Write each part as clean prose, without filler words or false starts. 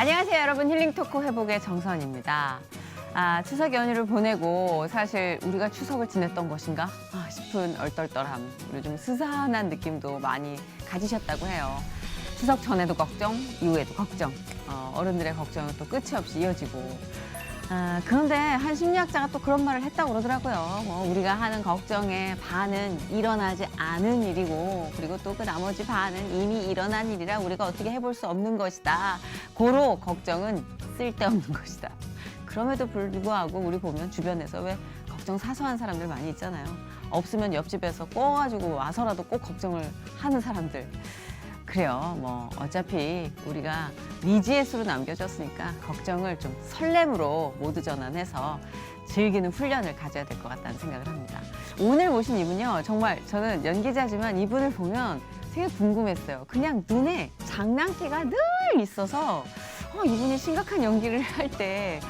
안녕하세요, 여러분. 힐링 토크 회복의 정선입니다. 추석 연휴를 보내고 사실 우리가 추석을 지냈던 것인가 싶은 얼떨떨함, 그리고 좀 스산한 느낌도 많이 가지셨다고 해요. 추석 전에도 걱정, 이후에도 걱정, 어른들의 걱정은 또 끝이 없이 이어지고. 그런데 한 심리학자가 또 그런 말을 했다고 그러더라고요. 우리가 하는 걱정의 반은 일어나지 않은 일이고, 그리고 또 그 나머지 반은 이미 일어난 일이라 우리가 어떻게 해볼 수 없는 것이다. 고로 걱정은 쓸데없는 것이다. 그럼에도 불구하고 우리 보면 주변에서 왜 걱정 사소한 사람들 많이 있잖아요. 없으면 옆집에서 꼬가지고 와서라도 꼭 걱정을 하는 사람들. 그래요. 뭐 어차피 우리가 미지의 수로 남겨졌으니까 걱정을 좀 설렘으로 모두 전환해서 즐기는 훈련을 가져야 될 것 같다는 생각을 합니다. 오늘 모신 이분요. 정말 저는 연기자지만 이분을 보면 되게 궁금했어요. 그냥 눈에 장난기가 늘 있어서 이분이 심각한 연기를 할 때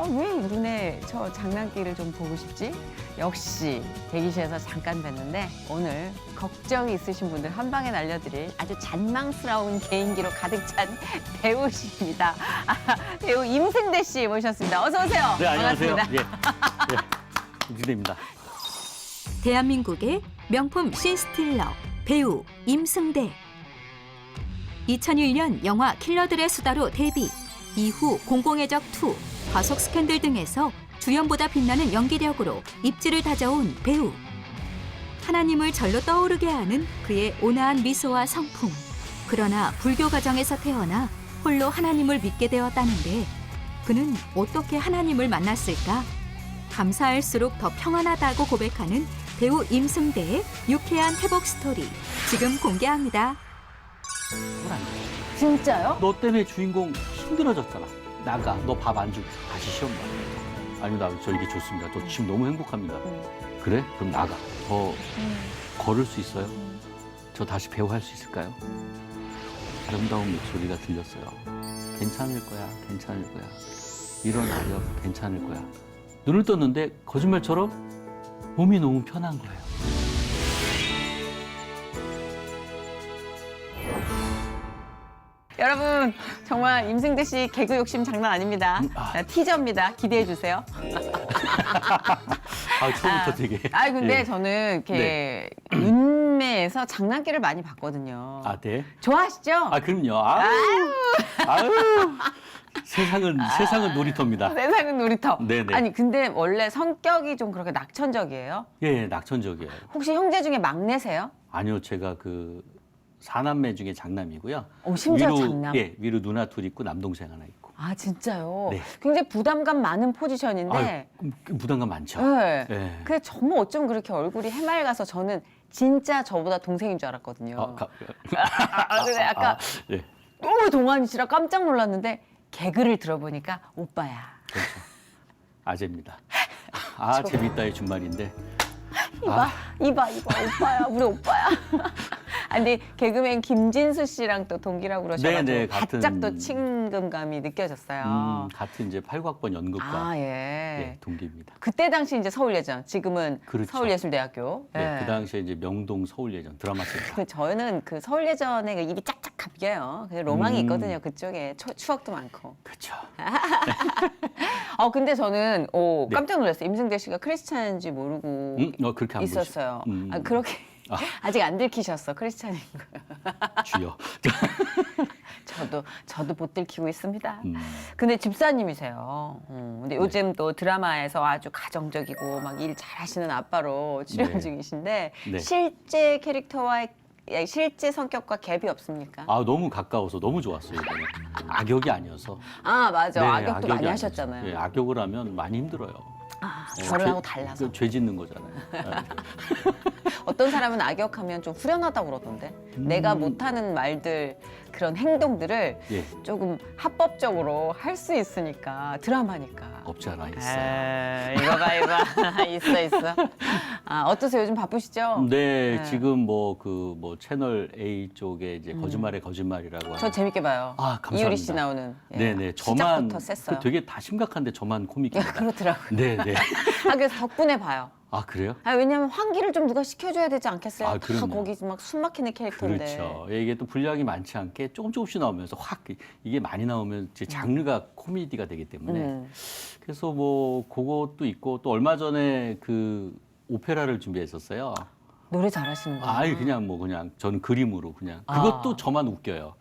왜 눈에 저 장난기를 좀 보고 싶지? 역시 대기실에서 잠깐 뵀는데 오늘 걱정이 있으신 분들 한 방에 날려드릴 아주 잔망스러운 개인기로 가득 찬 배우십니다. 배우 임승대 씨 모셨습니다. 어서 오세요. 네, 안녕하세요. 반갑습니다. 임승대입니다. 대한민국의 명품 씬스틸러 배우 임승대. 2001년 영화 킬러들의 수다로 데뷔, 이후 공공의 적 2, 과속 스캔들 등에서 주연보다 빛나는 연기력으로 입지를 다져온 배우. 하나님을 절로 떠오르게 하는 그의 온화한 미소와 성품. 그러나 불교 가정에서 태어나 홀로 하나님을 믿게 되었다는데 그는 어떻게 하나님을 만났을까? 감사할수록 더 평안하다고 고백하는 배우 임승대의 유쾌한 회복 스토리 지금 공개합니다. 진짜요? 너 때문에 주인공 힘들어졌잖아. 나가. 너 밥 안 주고 다시 시험 봐. 아니요, 저 이게 좋습니다. 저 지금 너무 행복합니다. 그래? 그럼 나가. 더 걸을 수 있어요? 저 다시 배우할 수 있을까요? 아름다운 목소리가 들렸어요. 괜찮을 거야, 괜찮을 거야. 일어나려, 괜찮을 거야. 눈을 떴는데 거짓말처럼 몸이 너무 편한 거예요. 여러분 정말 임승대 씨 개그 욕심 장난 아닙니다. 티저입니다. 기대해 주세요. 처음부터 되게. 근데 예. 저는 이렇게 네. 윤매에서 장난기를 많이 봤거든요. 네. 좋아하시죠? 그럼요. 아유. 세상은 놀이터입니다. 세상은 놀이터. 네네. 아니 근데 원래 성격이 좀 그렇게 낙천적이에요? 예, 낙천적이에요. 혹시 형제 중에 막내세요? 아니요, 제가 그 사남매 중에 장남이고요. 심지어 장남? 예, 위로 누나 둘 있고 남동생 하나 있고. 진짜요? 네. 굉장히 부담감 많은 포지션인데. 부담감 많죠. 네. 예. 근데 정말 어쩜 그렇게 얼굴이 해맑아서 저는 진짜 저보다 동생인 줄 알았거든요. 근데 아까 예. 너무 동안이시라 깜짝 놀랐는데 개그를 들어보니까 오빠야. 그렇죠. 아재입니다. 재밌다의 준말인데. 이봐 오빠야, 우리 오빠야. 근데 개그맨 김진수 씨랑 또 동기라고 그러셔가지고 네네, 바짝 또 친근감이 느껴졌어요. 같은 이제 8학번 연극과 예. 동기입니다. 그때 당시 이제 서울예전, 지금은 그렇죠. 서울예술대학교. 네, 그 당시에 이제 명동 서울예전 드라마 센터. 저는 그 서울예전에 그 입이 짝짝 감겨요. 로망이 있거든요. 그쪽에 추억도 많고. 그렇죠. 근데 저는 네. 깜짝 놀랐어요. 임승대 씨가 크리스찬인지 모르고 그렇게 안 있었어요. 보시죠? 그렇게 아직 안 들키셨어, 크리스찬인 거. 주여. 저도 못 들키고 있습니다. 음. 근데 집사님이세요. 근데 요즘 또 드라마에서 아주 가정적이고 막 일 잘하시는 아빠로 출연 네. 중이신데 네. 실제 캐릭터와 실제 성격과 갭이 없습니까? 너무 가까워서 너무 좋았어요, 이번에. 악역이 아니어서. 맞아. 네, 악역도 악역이 많이 아니어서. 하셨잖아요. 네, 악역을 하면 많이 힘들어요. 저를 하고 달라서. 죄 짓는 거잖아요. 어떤 사람은 악역하면 좀 후련하다고 그러던데. 내가 못하는 말들, 그런 행동들을 예, 조금 합법적으로 할 수 있으니까, 드라마니까. 없지 않아 있어요. 이거 봐. 있어. 어떠세요? 요즘 바쁘시죠? 네, 네. 지금 채널 A 쪽에 이제 거짓말의 거짓말이라고. 저 재밌게 봐요. 감사합니다. 이효리 씨 나오는. 네네, 시작부터 셌어요. 되게 다 심각한데 저만 코믹입니다. 그렇더라고요. 네네. 그래서 덕분에 봐요. 아, 그래요? 아, 왜냐면 환기를 좀 누가 시켜줘야 되지 않겠어요? 아, 다 그럼요. 거기 막 숨 막히는 캐릭터인데. 그렇죠. 이게 또 분량이 많지 않게 조금씩 나오면서 확 이게 많이 나오면 이제 장르가 코미디가 되기 때문에 그래서 뭐 그것도 있고 또 얼마 전에 그 오페라를 준비했었어요. 노래 잘하시는 거예요? 아예 그냥 저는 그림으로 그냥 아. 그것도 저만 웃겨요.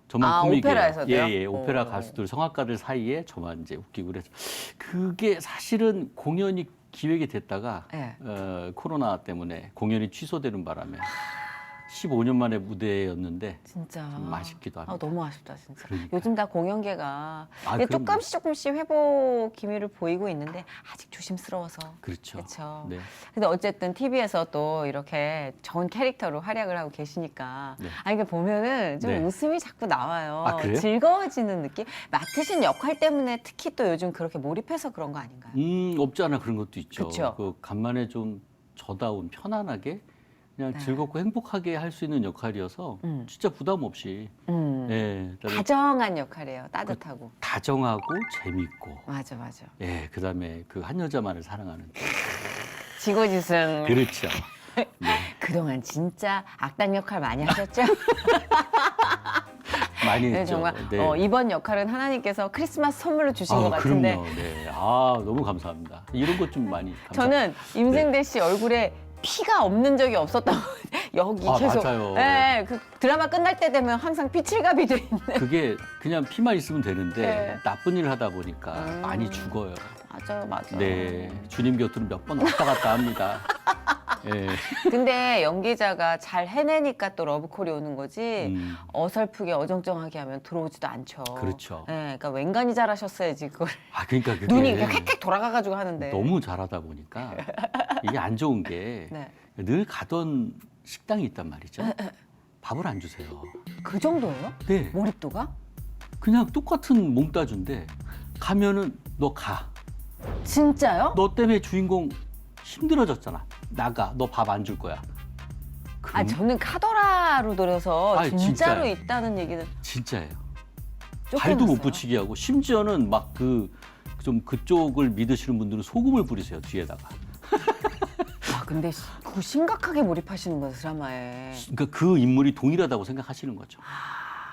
저만 아, 코믹이에요. 오페라에서도요? 예, 오페라 오. 가수들 성악가들 사이에 저만 이제 웃기고 그래서 그게 사실은 공연이 기획이 됐다가 네. 코로나 때문에 공연이 취소되는 바람에 15년 만에 무대였는데 진짜. 좀 아쉽기도 합니다. 아, 너무 아쉽다 진짜. 그러니까요. 요즘 다 공연계가 아, 이게 그럼요. 조금씩 회복 기미를 보이고 있는데 아직 조심스러워서. 그렇죠. 그렇죠. 네. 근데 어쨌든 TV에서 또 이렇게 좋은 캐릭터로 활약을 하고 계시니까 네. 아니 이게 보면은 좀 네. 웃음이 자꾸 나와요. 아, 그래요? 즐거워지는 느낌. 맡으신 역할 때문에 특히 또 요즘 그렇게 몰입해서 그런 거 아닌가요? 없지 않아 그런 것도 있죠. 그쵸. 그 간만에 좀 저다운 편안하게 그냥 네. 즐겁고 행복하게 할 수 있는 역할이어서 음. 진짜 부담 없이 그다음에 다정한 역할이에요. 따뜻하고. 다정하고 재밌고 맞아. 그다음에 그 한 여자만을 사랑하는 지고지순. 그렇죠. 네. 그동안 진짜 악당 역할 많이 하셨죠? 많이 네, 했죠. 정말 네. 이번 역할은 하나님께서 크리스마스 선물로 주신 것 그럼요. 같은데 네. 너무 감사합니다. 이런 것 좀 많이 저는 임생대 씨 얼굴에 피가 없는 적이 없었다고 여기 계속 맞아요. 네, 그 드라마 끝날 때 되면 항상 피칠갑이 돼 있는 그게 그냥 피만 있으면 되는데 네. 나쁜 일을 하다 보니까 많이 죽어요. 맞아. 네, 주님 곁으로 몇 번 왔다 갔다 합니다. 예. 근데 연기자가 잘 해내니까 또 러브콜이 오는 거지 어설프게 어정쩡하게 하면 들어오지도 않죠. 그렇죠. 네, 그러니까 웬간히 잘하셨어야지 그걸 그러니까 그게 눈이 이렇게 칵칵 돌아가가지고 하는데 너무 잘하다 보니까 이게 안 좋은 게 늘 네. 가던 식당이 있단 말이죠. 밥을 안 주세요. 그 정도예요? 네, 몰입도가? 그냥 똑같은 몽따주인데 가면은 너 가. 진짜요? 너 때문에 주인공 힘들어졌잖아. 나가. 너 밥 안 줄 거야. 아, 저는 카더라로 들어서 아니, 진짜로 진짜요. 있다는 얘기는 진짜예요. 쫓겨났어요. 발도 못 붙이게 하고 심지어는 막 좀 그쪽을 믿으시는 분들은 소금을 뿌리세요 뒤에다가. 아, 근데 그거 심각하게 몰입하시는 거예요, 드라마에. 그러니까 그 인물이 동일하다고 생각하시는 거죠.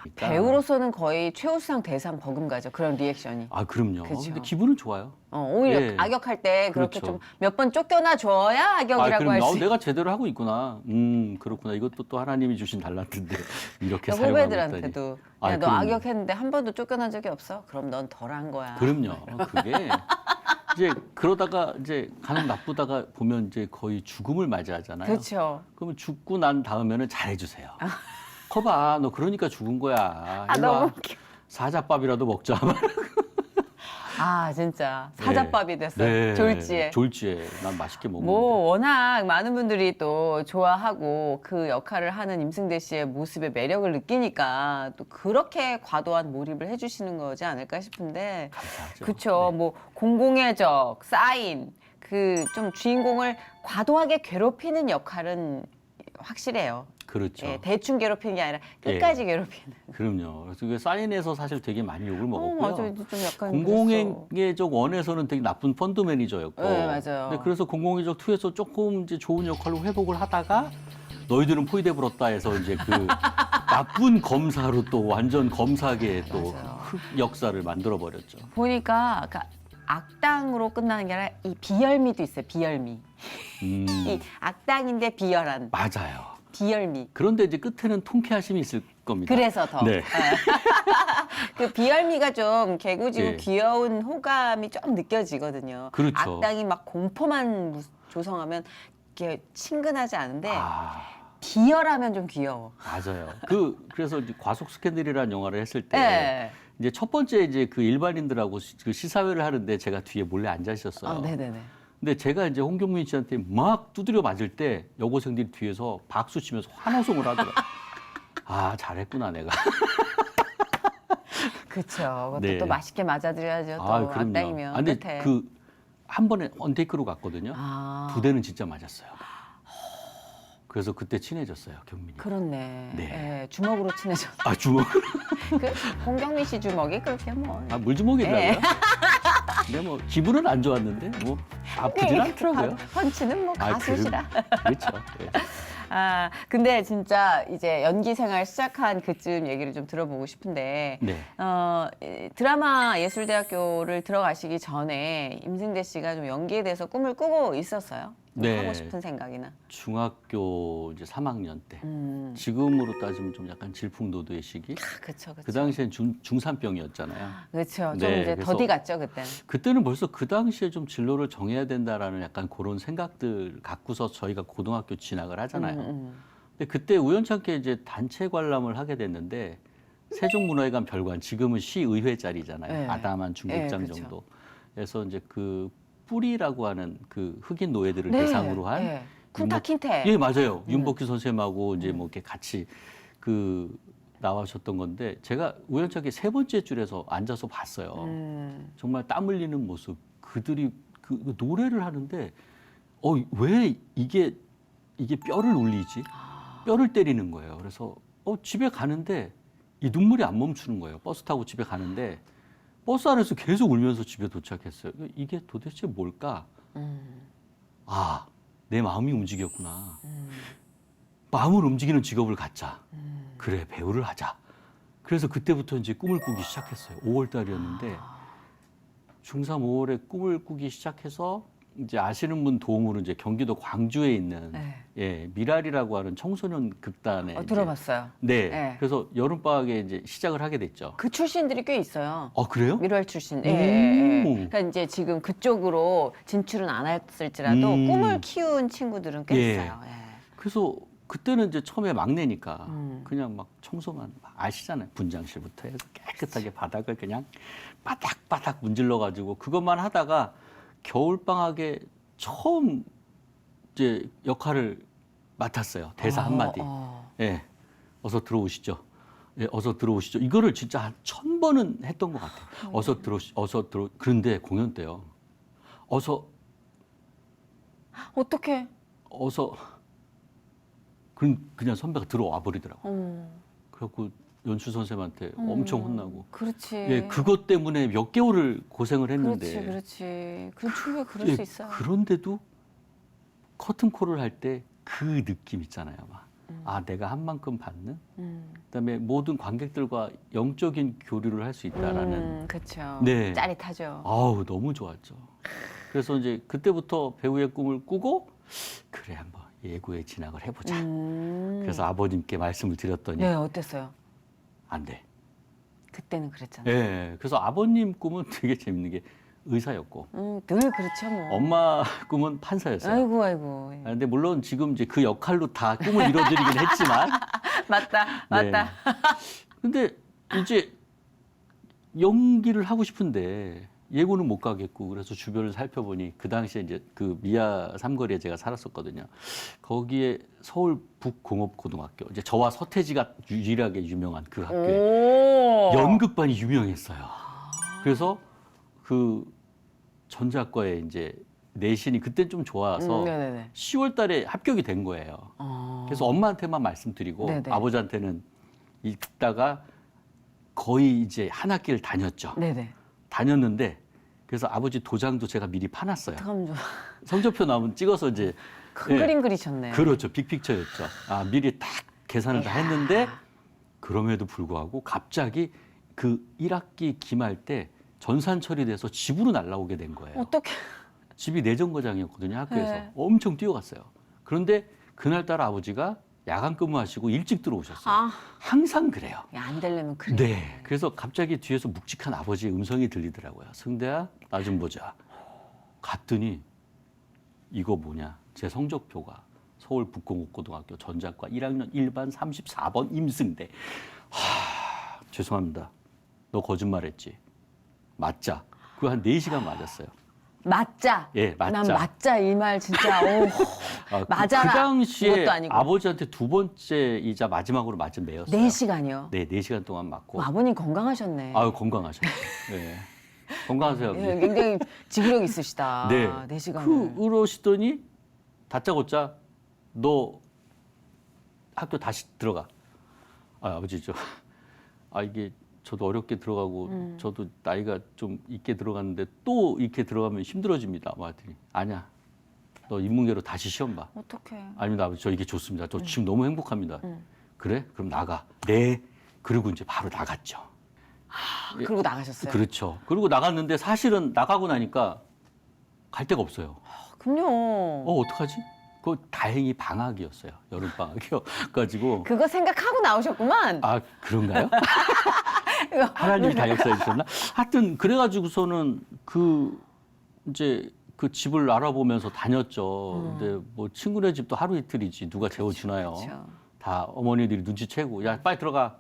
그러니까. 배우로서는 거의 최우수상 대상 버금가죠, 그런 리액션이. 그럼요. 그쵸. 근데 기분은 좋아요. 오히려 예. 악역할 때 그렇게 그렇죠. 좀 몇 번 쫓겨나 줘야 악역이라고 그럼 할 수 있어요. 내가 제대로 하고 있구나. 그렇구나. 이것도 또 하나님이 주신 달란트인데 이렇게 사용하고 있다니. 후배들한테도 야, 너 그럼요. 악역했는데 한 번도 쫓겨난 적이 없어? 그럼 넌 덜한 거야. 그럼요. 그게 이제 그러다가 이제 간혹 나쁘다가 보면 이제 거의 죽음을 맞이하잖아요. 그렇죠. 그러면 죽고 난 다음에는 잘해주세요. 커봐, 너 그러니까 죽은 거야. 아, 일로 와. 너무 웃겨. 사자밥이라도 먹자. 아, 진짜 사자밥이 됐어요. 네. 졸지에. 졸지에 난 맛있게 먹는데. 뭐 워낙 많은 분들이 또 좋아하고 그 역할을 하는 임승대 씨의 모습의 매력을 느끼니까 또 그렇게 과도한 몰입을 해주시는 거지 않을까 싶은데 감사하죠. 그쵸. 네. 뭐 공공의 적, 사인 그 좀 주인공을 과도하게 괴롭히는 역할은 확실해요. 그렇죠. 예, 대충 괴롭히는 게 아니라 끝까지 괴롭히는. 그럼요. 그래서 그 사인에서 사실 되게 많이 욕을 먹었고요. 맞아. 좀 약간 그랬어. 공공의 적 1에서는 되게 나쁜 펀드 매니저였고. 네, 맞아요. 네, 그래서 공공의 적 2에서 조금 이제 좋은 역할로 회복을 하다가 너희들은 포위돼 불었다 해서 이제 그 나쁜 검사로 또 완전 검사계의 또 맞아요. 흑역사를 만들어 버렸죠. 보니까 그러니까 악당으로 끝나는 게 아니라 이 비열미도 있어요. 비열미. 이 악당인데 비열한 맞아요. 비열미. 그런데 이제 끝에는 통쾌하심이 있을 겁니다. 그래서 더. 네. 그 비열미가 좀 개구지고 예. 귀여운 호감이 좀 느껴지거든요. 그렇죠. 악당이 막 공포만 조성하면 이게 친근하지 않은데 아, 비열하면 좀 귀여워. 맞아요. 그래서 이제 과속 스캔들이라는 영화를 했을 때 네. 이제 첫 번째 이제 그 일반인들하고 그 시사회를 하는데 제가 뒤에 몰래 앉아 있었어요. 네네네. 근데 제가 이제 홍경민 씨한테 막 두드려 맞을 때 여고생들이 뒤에서 박수 치면서 환호성을 하더라고요. 아, 잘했구나 내가. 그렇죠. 그것도 네. 또 맛있게 맞아드려야죠. 또 그럼요. 악당이면. 근데 끝에. 그 한 번에 언테이크로 갔거든요. 아. 두 대는 진짜 맞았어요. 그래서 그때 친해졌어요, 경민이. 그렇네. 네. 예, 주먹으로 친해졌. 주먹. 그 홍경민 씨 주먹이 그렇게 뭐. 물주먹이더라고요. 네. 근데 뭐 기분은 안 좋았는데 뭐 아프진 않더라고요. 펀치는 뭐 아, 가수시라. 그렇죠. 예. 아, 근데 진짜 이제 연기 생활 시작한 그쯤 얘기를 좀 들어보고 싶은데, 네. 이 드라마 예술대학교를 들어가시기 전에 임승대 씨가 좀 연기에 대해서 꿈을 꾸고 있었어요? 뭐 네. 하고 싶은 생각이나. 중학교 이제 3학년 때. 음. 지금으로 따지면 좀 약간 질풍노도의 시기. 그쵸, 그쵸. 그 당시엔 중산병이었잖아요. 그쵸. 좀 네, 이제 그래서 더디 같죠, 그때는. 그때는 벌써 그 당시에 좀 진로를 정해야 된다라는 약간 그런 생각들 갖고서 저희가 고등학교 진학을 하잖아요. 근데 그때 우연찮게 이제 단체 관람을 하게 됐는데 세종문화회관 별관, 지금은 시의회 자리잖아요. 네. 아담한 중국장 네, 그쵸. 정도. 그래서 이제 그 뿌리라고 하는 그 흑인 노예들을 네, 대상으로 한 네. 쿤타 킨테. 예, 맞아요. 윤복희 선생님하고 이제 뭐 이렇게 같이 그 나와셨던 건데 제가 우연찮게 세 번째 줄에서 앉아서 봤어요. 정말 땀 흘리는 모습. 그들이 그 노래를 하는데 왜 이게 뼈를 울리지? 뼈를 때리는 거예요. 그래서 집에 가는데 이 눈물이 안 멈추는 거예요. 버스 타고 집에 가는데 버스 안에서 계속 울면서 집에 도착했어요. 이게 도대체 뭘까? 아, 내 마음이 움직였구나. 마음을 움직이는 직업을 갖자. 그래, 배우를 하자. 그래서 그때부터 이제 꿈을 꾸기 시작했어요. 5월 달이었는데 중3 5월에 꿈을 꾸기 시작해서 이제 아시는 분 도움으로 이제 경기도 광주에 있는 네. 예, 미랄이라고 하는 청소년 극단에 이제 들어봤어요. 네. 네. 그래서 여름 방학에 이제 시작을 하게 됐죠. 그 출신들이 꽤 있어요. 그래요? 미랄 출신. 오. 예, 예. 그러니까 이제 지금 그쪽으로 진출은 안 했을지라도 꿈을 키운 친구들은 꽤 예. 있어요. 예. 그래서 그때는 이제 처음에 막내니까 음. 그냥 막 청소만 아시잖아요. 분장실부터 해서 깨끗하게 바닥을 그냥 바닥바닥 문질러 가지고 그것만 하다가 겨울 방학에 처음 이제 역할을 맡았어요. 대사 한마디. 예. 어서 들어오시죠. 예, 어서 들어오시죠. 이거를 진짜 한 1000번은 했던 것 같아요. 어서 들어. 그런데 공연 때요. 어떻게? 어서 그냥 선배가 들어와 버리더라고. 그래갖고 연출 선생님한테 엄청 혼나고. 그렇지. 예, 그것 때문에 몇 개월을 고생을 했는데. 그렇지. 그럼 충분히 그럴 예, 수 있어요. 그런데도 커튼콜을 할 때 그 느낌 있잖아요. 막. 내가 한 만큼 받는. 그다음에 모든 관객들과 영적인 교류를 할 수 있다라는. 그렇죠. 네. 짜릿하죠. 아우 너무 좋았죠. 그래서 이제 그때부터 배우의 꿈을 꾸고 그래 한번 예고에 진학을 해보자. 그래서 아버님께 말씀을 드렸더니 네, 어땠어요? 안 돼. 그때는 그랬잖아요. 예. 그래서 아버님 꿈은 되게 재밌는 게 의사였고 늘 그렇죠, 뭐. 엄마 꿈은 판사였어요. 아이고, 아이고. 예. 근데 물론 지금 이제 그 역할로 다 꿈을 이뤄드리긴 했지만 맞다, 맞다. 네. 근데 이제 연기를 하고 싶은데 예고는 못 가겠고 그래서 주변을 살펴보니 그 당시에 이제 그 미아 삼거리에 제가 살았었거든요. 거기에 서울 북공업고등학교 이제 저와 서태지가 유일하게 유명한 그 학교에 오. 연극반이 유명했어요. 그래서 그 전작과에 이제 내신이 그때 좀 좋아서 네네네. 10월 달에 합격이 된 거예요. 그래서 엄마한테만 말씀드리고 네네. 아버지한테는 있다가 거의 이제 한 학기를 다녔죠. 네네. 다녔는데 그래서 아버지 도장도 제가 미리 파놨어요. 어떡하면 좋아. 성적표 나오면 찍어서 이제 큰 예, 그림 그리셨네. 그렇죠. 빅픽처였죠. 미리 딱 계산을 다 했는데 그럼에도 불구하고 갑자기 그 1학기 기말 때 전산 처리돼서 집으로 날아오게 된 거예요. 어떻게? 집이 내정거장이었거든요, 학교에서. 네. 엄청 뛰어갔어요. 그런데 그날따라 아버지가 야간 근무하시고 일찍 들어오셨어요. 항상 그래요. 안 되려면 그래. 네. 그래서 갑자기 뒤에서 묵직한 아버지의 음성이 들리더라고요. 승대야, 나 좀 보자. 갔더니 이거 뭐냐. 제 성적표가 서울 북공업고등학교 전작과 1학년 1반 34번 임승대. 죄송합니다. 너 거짓말했지. 맞자. 그거 한 4시간 맞았어요. 맞자. 예, 맞자. 난 맞자 이 말 진짜. 맞아라. 그 당시에 이것도 아니고. 아버지한테 두 번째이자 마지막으로 맞은 매였어요. 4시간이요? 네, 4시간 동안 맞고. 아버님 건강하셨네. 아유, 건강하셨어요. 네. 건강하세요. 예, 굉장히 지구력 있으시다. 네. 4시간을. 그러시더니 다짜고짜 너 학교 다시 들어가. 아버지 이게 저도 어렵게 들어가고 저도 나이가 좀 있게 들어갔는데 또 이렇게 들어가면 힘들어집니다. 뭐 하더니 아니야. 너 인문계로 다시 시험 봐. 어떡해. 아닙니다. 아버지 저 이게 좋습니다. 저 지금 너무 행복합니다. 그래? 그럼 나가. 네. 그리고 이제 바로 나갔죠. 그리고 나가셨어요. 그렇죠. 그리고 나갔는데 사실은 나가고 나니까 갈 데가 없어요. 그럼요. 어떡하지? 그 다행히 방학이었어요. 여름 방학이어가지고. 그거 생각하고 나오셨구만. 아 그런가요? 하나님이 다 역사해 주셨나? 하여튼 그래가지고서는 이제 그 집을 알아보면서 다녔죠. 근데 뭐 친구네 집도 하루 이틀이지 누가 재워주나요? 그렇죠. 다 어머니들이 눈치채고 야 빨리 들어가.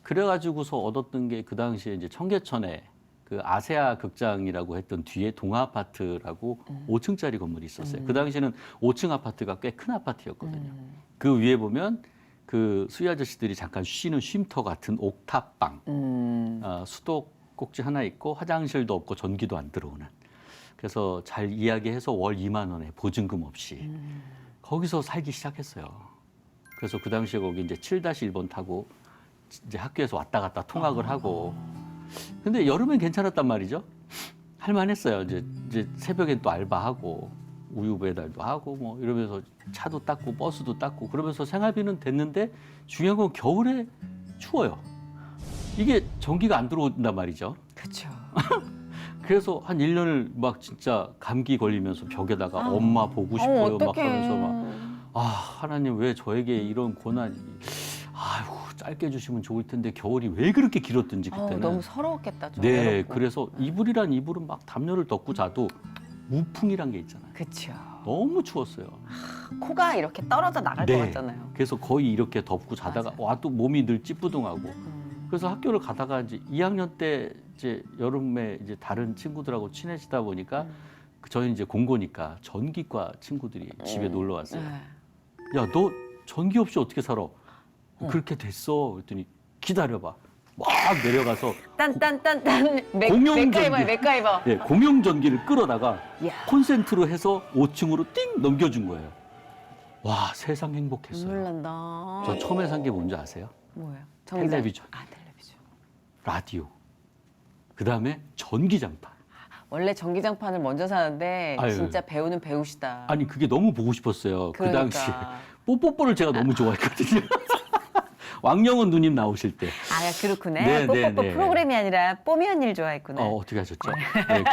그래가지고서 얻었던 게 그 당시에 이제 청계천에 그 아세아 극장이라고 했던 뒤에 동아 아파트라고 5층짜리 건물이 있었어요. 그 당시에는 5층 아파트가 꽤 큰 아파트였거든요. 그 위에 보면 그 수희 아저씨들이 잠깐 쉬는 쉼터 같은 옥탑방, 수도꼭지 하나 있고 화장실도 없고 전기도 안 들어오는. 그래서 잘 이야기해서 월 2만 원에 보증금 없이 거기서 살기 시작했어요. 그래서 그 당시에 거기 이제 7-1번 타고 이제 학교에서 왔다 갔다 통학을 하고. 근데 여름엔 괜찮았단 말이죠. 할만했어요. 이제 새벽엔 또 알바하고 우유 배달도 하고 뭐 이러면서 차도 닦고 버스도 닦고 그러면서 생활비는 됐는데 중요한 건 겨울에 추워요. 이게 전기가 안 들어온단 말이죠. 그렇죠. 그래서 한 1년을 막 진짜 감기 걸리면서 벽에다가 엄마 보고 싶어요 막 하면서 막 하나님 왜 저에게 이런 고난이 아이고 짧게 주시면 좋을 텐데 겨울이 왜 그렇게 길었든지 그때는 너무 서러웠겠다. 좀 네 외롭고. 그래서 이불이란 이불은 막 담요를 덮고 자도 우풍이란 게 있잖아요. 그렇죠. 너무 추웠어요. 코가 이렇게 떨어져 나갈 것 같잖아요. 그래서 거의 이렇게 덮고 자다가 맞아요. 와 또 몸이 늘 찌뿌둥하고 그래서 학교를 가다가 이제 2학년 때 이제 여름에 이제 다른 친구들하고 친해지다 보니까 저희는 이제 공고니까 전기과 친구들이 집에 놀러 왔어요. 네. 야, 너 전기 없이 어떻게 살아? 그렇게 됐어. 그랬더니 기다려봐. 막 내려가서 딴딴딴딴 공용 맥가이버야 전기. 맥가이버. 예, 공용 전기를 끌어다가 이야. 콘센트로 해서 5층으로 띵 넘겨준 거예요. 와, 세상 행복했어요. 눈물 난다. 저 처음에 산 게 뭔지 아세요? 뭐예요? 텔레비전. 텔레비전. 라디오. 그다음에 전기장판. 원래 전기장판을 먼저 사는데 아유. 진짜 배우는 배우시다. 아니 그게 너무 보고 싶었어요. 그 그러니까. 당시에 뽀뽀뽀를 제가 너무 좋아했거든요. 왕영은 누님 나오실 때. 그렇구나. 네, 네, 뽀뽀뽀 네. 프로그램이 아니라 뽀미 언니를 좋아했구나. 어떻게 하셨죠? 네,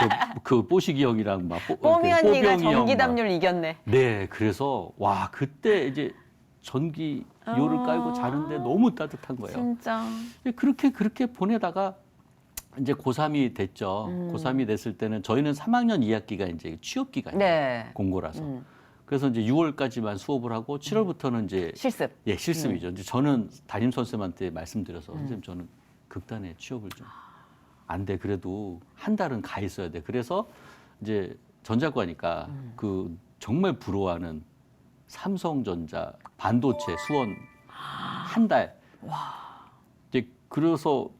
그 뽀식이 형이랑 막 뽀미 언니가 뽀병이 형 막. 전기담요를 이겼네. 네, 그래서 와 그때 이제 전기요를 깔고 자는데 너무 따뜻한 거예요. 진짜. 그렇게 보내다가 이제 고3이 됐죠. 고3이 됐을 때는 저희는 3학년 2학기가 이제 취업 기간이에요. 네. 공고라서. 그래서 이제 6월까지만 수업을 하고 7월부터는 이제 실습. 예, 실습이죠. 이제 저는 담임 선생님한테 말씀드려서 선생님 저는 극단에 취업을 좀 안 돼. 그래도 한 달은 가 있어야 돼. 그래서 이제 전자과니까 그 정말 부러워하는 삼성전자 반도체 수원 한 달. 이제 그래서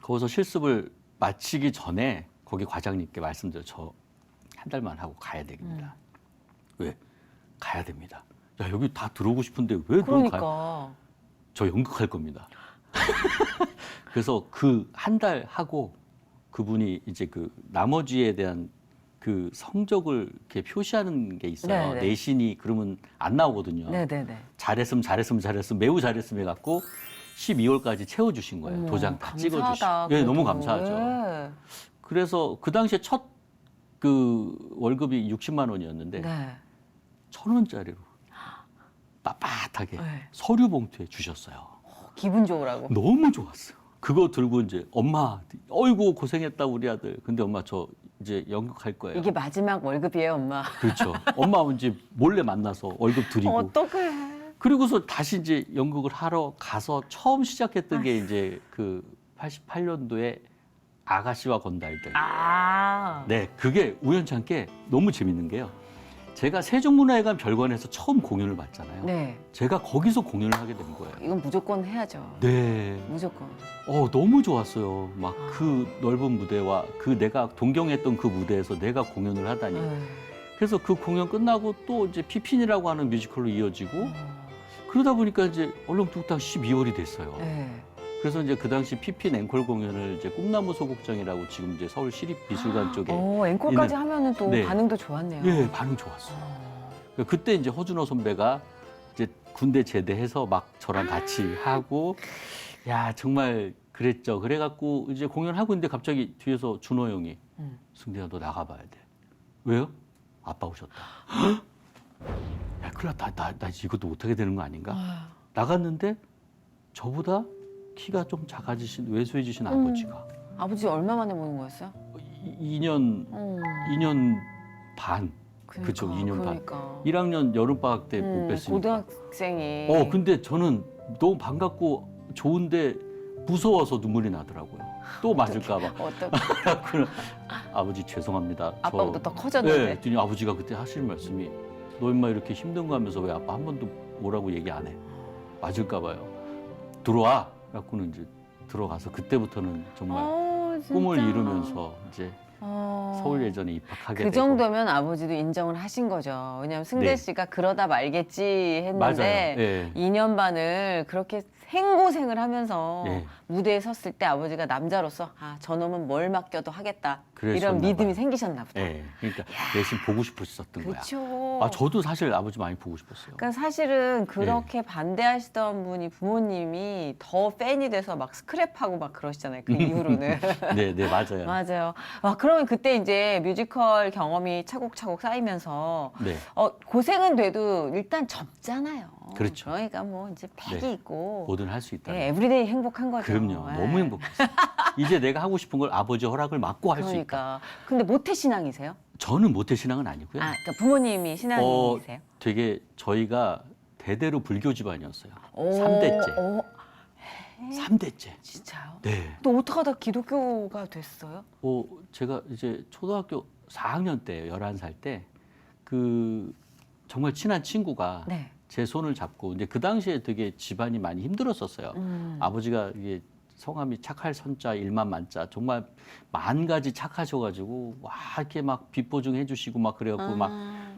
거기서 실습을 마치기 전에 거기 과장님께 말씀드려 저 한 달만 하고 가야 되겠습니다. 왜? 가야 됩니다. 야 여기 다 들어오고 싶은데 왜 넌 가요? 그러니까. 저 연극할 겁니다. 그래서 그 한 달 하고 그분이 이제 그 나머지에 대한 그 성적을 이렇게 표시하는 게 있어요. 네네. 내신이 그러면 안 나오거든요. 네네네. 잘했으면 매우 잘했으면 해갖고 12월까지 채워주신 거예요. 어머, 도장 다 감사하다, 찍어주시고. 예, 그래도. 너무 감사하죠. 네. 그래서 그 당시에 첫 그 월급이 60만 원이었는데 네. 1,000원짜리로 빳빳하게 네. 서류 봉투에 주셨어요. 기분 좋으라고. 너무 좋았어요. 그거 들고 이제 엄마, 어이구 고생했다 우리 아들. 근데 엄마 저 이제 연극할 거예요. 이게 마지막 월급이에요, 엄마. 그렇죠. 엄마 이제 몰래 만나서 월급 드리고. 어떡해. 그리고서 다시 이제 연극을 하러 가서 처음 시작했던 게 이제 그 88년도에 아가씨와 건달들. 네, 그게 우연찮게 너무 재밌는 게요. 제가 세종문화회관 별관에서 처음 공연을 봤잖아요. 네. 제가 거기서 공연을 하게 된 거예요. 이건 무조건 해야죠. 네. 무조건. 너무 좋았어요. 막 그 넓은 무대와 그 내가 동경했던 그 무대에서 내가 공연을 하다니. 그래서 그 공연 끝나고 또 이제 피핀이라고 하는 뮤지컬로 이어지고 그러다 보니까 이제 얼렁뚱땅 12월이 됐어요. 네. 그래서 이제 그 당시 피핀 앵콜 공연을 이제 꿈나무 소극장이라고 지금 이제 서울 시립미술관 쪽에 앵콜까지 있는- 하면은 또 네. 반응도 좋았네요. 예, 반응 좋았어요. 그때 이제 허준호 선배가 이제 군대 제대해서 막 저랑 같이 하고, 야 정말 그랬죠. 그래갖고 이제 공연하고 있는데 갑자기 뒤에서 준호 형이 승대야 너 나가봐야 돼. 왜요? 아빠 오셨다. 야 큰일 났다. 나 이것도 못하게 되는 거 아닌가? 나갔는데 저보다 키가 좀 작아지신 왜소해지신 아버지가 아버지 얼마 만에 보는 거였어요? 2년 어. 2년 반. 그쵸, 2년 반. 그러니까. 1학년 여름방학 때 못 뵀으니까. 고등학생이. 근데 저는 너무 반갑고 좋은데 무서워서 눈물이 나더라고요. 또 맞을까봐. 어떻게 그래갖고는 아버지 죄송합니다. 아빠보다 더 네, 커졌는데. 그랬더니 아버지가 그때 하시는 말씀이 너 임마 이렇게 힘든 거 하면서 왜 아빠 한 번도 뭐라고 얘기 안 해? 맞을까봐요. 들어와. 그래갖고는 이제 들어가서 그때부터는 정말 진짜. 꿈을 이루면서 이제 서울 예전에 입학하게 그 되고. 정도면 아버지도 인정을 하신 거죠. 왜냐하면 승대 네. 씨가 그러다 말겠지 했는데 맞아요. 예. 2년 반을 그렇게 생고생을 하면서 예. 무대에 섰을 때 아버지가 남자로서 저놈은 뭘 맡겨도 하겠다. 이런 그러셨나 믿음이 봐요. 생기셨나 보다. 예. 그러니까 내심 보고 싶으셨던 거야. 그렇죠. 저도 사실 아버지 많이 보고 싶었어요. 그러니까 사실은 네. 그렇게 반대하시던 분이 부모님이 더 팬이 돼서 막 스크랩하고 막 그러시잖아요. 그 이후로는. 네, 네, 맞아요. 맞아요. 그러면 그때 이제 뮤지컬 경험이 차곡차곡 쌓이면서 네. 고생은 돼도 일단 젊잖아요. 그렇죠. 그러니까 뭐 이제 팩이 네. 있고 뭐든 할 수 있다. 예, 에브리데이 행복한 거죠. 그럼요. 예. 너무 행복했어요. 이제 내가 하고 싶은 걸 아버지 허락을 받고 할 수 있다. 그러니까. 근데 모태 신앙이세요? 저는 모태신앙은 아니고요. 그러니까 부모님이 신앙이세요? 되게 저희가 대대로 불교 집안이었어요. 오, 3대째. 오, 3대째. 진짜요? 네. 또 어떻게 하다 기독교가 됐어요? 제가 이제 초등학교 4학년 때예요. 11살 때. 정말 친한 친구가 네. 제 손을 잡고 이제 그 당시에 되게 집안이 많이 힘들었었어요. 아버지가 이게 성함이 착할 선자 일만 만자 정말 만 가지 착하셔가지고 와 이렇게 막 빚보증해 주시고 막 그래갖고 막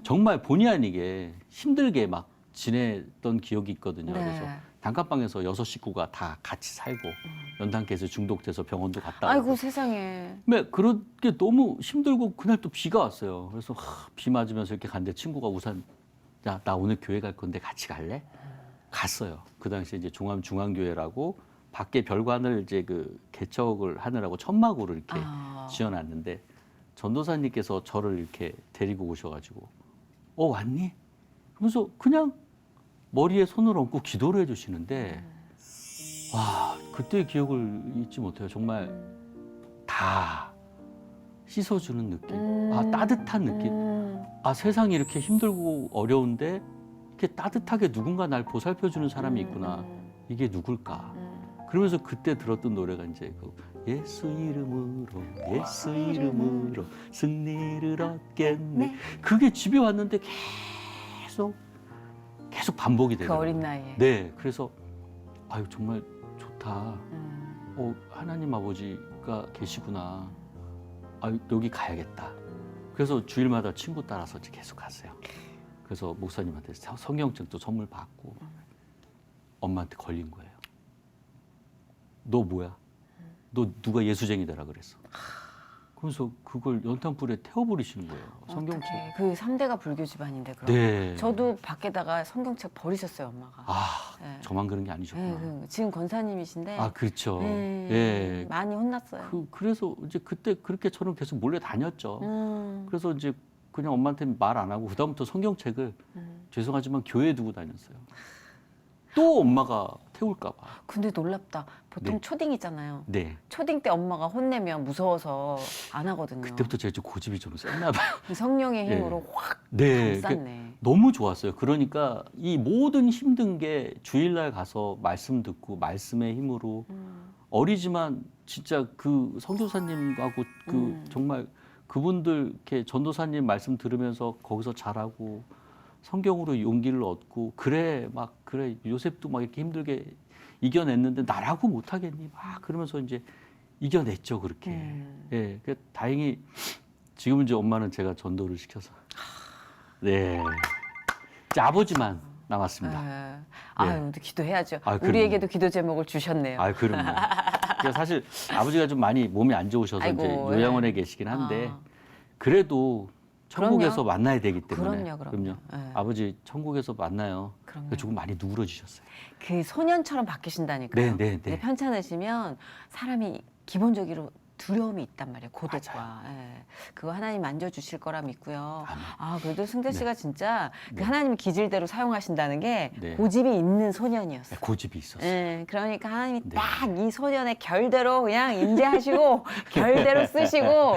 정말 본의 아니게 힘들게 막 지냈던 기억이 있거든요. 네. 그래서 단칸방에서 6식구가 다 같이 살고 연탄가스에 중독돼서 병원도 갔다 오고. 아이고 세상에. 네, 그렇게 너무 힘들고 그날 또 비가 왔어요. 그래서 비 맞으면서 이렇게 갔는데 친구가 우산 야, 나 오늘 교회 갈 건데 같이 갈래? 갔어요. 그 당시에 이제 중앙교회라고 밖에 별관을 이제 그 개척을 하느라고 천막으로 이렇게 지어놨는데 전도사님께서 저를 이렇게 데리고 오셔가지고 왔니? 그러면서 그냥 머리에 손을 얹고 기도를 해주시는데 와 그때의 기억을 잊지 못해요. 정말 다 씻어주는 느낌, 따뜻한 느낌. 세상이 이렇게 힘들고 어려운데 이렇게 따뜻하게 누군가 날 보살펴주는 사람이 있구나. 이게 누굴까? 그러면서 그때 들었던 노래가 이제 예수 이름으로 승리를 얻겠네. 그게 집에 왔는데 계속 반복이 그 되더라고요. 어린 나이에. 네, 그래서 아유 정말 좋다. 하나님 아버지가 계시구나. 여기 가야겠다. 그래서 주일마다 친구 따라서 이제 계속 갔어요. 그래서 목사님한테 성경책도 선물 받고 엄마한테 걸린 거예요. 너 뭐야? 너 누가 예수쟁이 되라 그랬어. 그래서 그걸 연탄불에 태워버리시는 거예요. 성경책. 어떡해. 그 3대가 불교 집안인데 그럼. 네. 저도 밖에다가 성경책 버리셨어요 엄마가. 네. 저만 그런 게 아니셨구나. 지금 권사님이신데. 그렇죠. 예. 많이 혼났어요. 그래서 이제 그때 그렇게 저는 계속 몰래 다녔죠. 그래서 이제 그냥 엄마한테 말 안 하고 그다음부터 성경책을 죄송하지만 교회에 두고 다녔어요. 또 엄마가 태울까 봐. 근데 놀랍다. 보통 네. 초딩이잖아요. 네. 초딩 때 엄마가 혼내면 무서워서 안 하거든요. 그때부터 제가 좀 고집이 좀 셌나 봐요. 성령의 힘으로 확 네. 감쌌네. 너무 좋았어요. 그러니까 이 모든 힘든 게 주일날 가서 말씀 듣고 말씀의 힘으로 어리지만 진짜 그 선교사님하고 정말 그분들 이렇게 전도사님 말씀 들으면서 거기서 자라고 성경으로 용기를 얻고 그래 요셉도 막 이렇게 힘들게 이겨냈는데 나라고 못하겠니 막 그러면서 이제 이겨냈죠 그렇게. 예, 그 다행히 지금 이제 엄마는 제가 전도를 시켜서 네 이제 아버지만 남았습니다. 아유, 근데 기도해야죠. 아, 그럼요. 우리에게도 기도 제목을 주셨네요. 아, 그럼요. 그러니까 사실 아버지가 좀 많이 몸이 안 좋으셔서 아이고, 이제 요양원에 계시긴 한데 아. 그래도 천국에서 그럼요. 만나야 되기 때문에 그럼요. 아버지 천국에서 만나요. 그럼요. 조금 많이 누그러지셨어요. 그 소년처럼 바뀌신다니까요. 네. 근데 편찮으시면 사람이 기본적으로 두려움이 있단 말이에요. 고독과. 맞아요. 예. 그거 하나님 만져주실 거라 믿고요. 아멘. 아, 그래도 승재 씨가 진짜 그 네. 하나님이 기질대로 사용하신다는 게 네. 고집이 있는 소년이었어요. 고집이 있었어요. 예, 그러니까 하나님이 네. 딱 이 소년의 결대로 그냥 임재하시고 결대로 쓰시고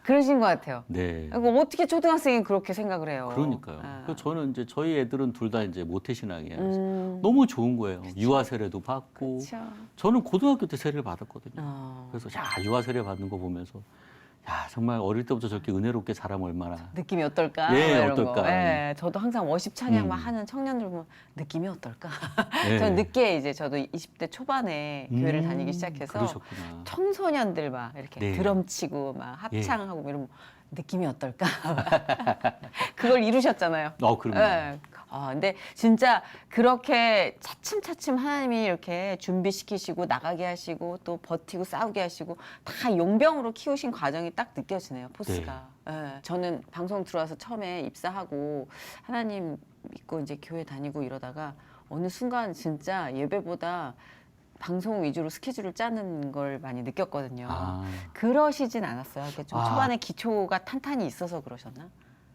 그러신 것 같아요. 네. 이거 어떻게 초등학생이 그렇게 생각을 해요? 그러니까요. 예. 그래서 저는 이제 저희 애들은 둘 다 이제 모태신앙이에요. 그래서 음, 너무 좋은 거예요. 유아 세례도 받고. 그렇죠. 저는 고등학교 때 세례를 받았거든요. 어, 그래서 야 유아 세례 받는 거 보면서 야 정말 어릴 때부터 저렇게 은혜롭게 자라면 얼마나. 느낌이 어떨까? 예, 뭐 이런 어떨까? 거. 예, 저도 항상 워십 찬양 막 음. 하는 청년들 보면 느낌이 어떨까? 네. 저는 늦게 이제 저도 20대 초반에 교회를 다니기 시작해서 그러셨구나. 청소년들 막 이렇게 네. 드럼 치고 막 합창하고 뭐 이러면 느낌이 어떨까? 그걸 이루셨잖아요. 그럼요. 예. 근데 진짜 그렇게 차츰차츰 하나님이 이렇게 준비시키시고 나가게 하시고 또 버티고 싸우게 하시고 다 용병으로 키우신 과정이 딱 느껴지네요, 포스가. 예. 저는 방송 들어와서 처음에 입사하고 하나님 믿고 이제 교회 다니고 이러다가 어느 순간 진짜 예배보다 방송 위주로 스케줄을 짜는 걸 많이 느꼈거든요. 아, 그러시진 않았어요. 이렇게 좀 아. 초반에 기초가 탄탄히 있어서 그러셨나?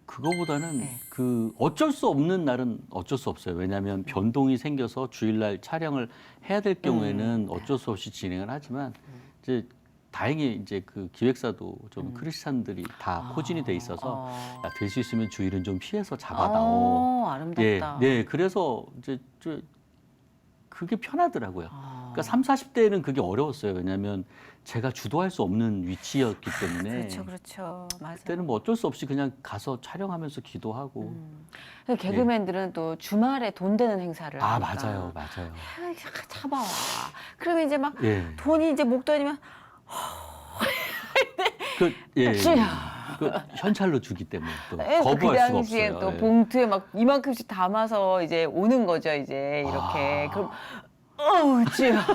그거보다는 네. 그 어쩔 수 없는 날은 어쩔 수 없어요. 왜냐하면 변동이 생겨서 주일날 촬영을 해야 될 경우에는 어쩔 수 없이 진행을 하지만 이제 다행히 이제 그 기획사도 좀 크리스찬들이 다 포진이 돼 있어서 될 수 있으면 주일은 좀 피해서 잡아다오. 아름답다. 네, 그래서 이제 그게 편하더라고요. 아. 그러니까 3, 40대에는 그게 어려웠어요. 왜냐하면 제가 주도할 수 없는 위치였기 때문에 그렇죠. 맞아요. 그때는 뭐 어쩔 수 없이 그냥 가서 촬영하면서 기도하고. 그래서 개그맨들은 또 주말에 돈 되는 행사를 아, 하니까. 맞아요. 아이, 잡아와. 그러면 이제 막 예. 돈이 이제 목돈이면 예. 쥐야. 그 현찰로 주기 때문에 또 그 거부할 수가 당시에 없어요. 또 예. 봉투에 막 이만큼씩 담아서 이제 오는 거죠, 이제 이렇게. 그럼 어우, 쥐야.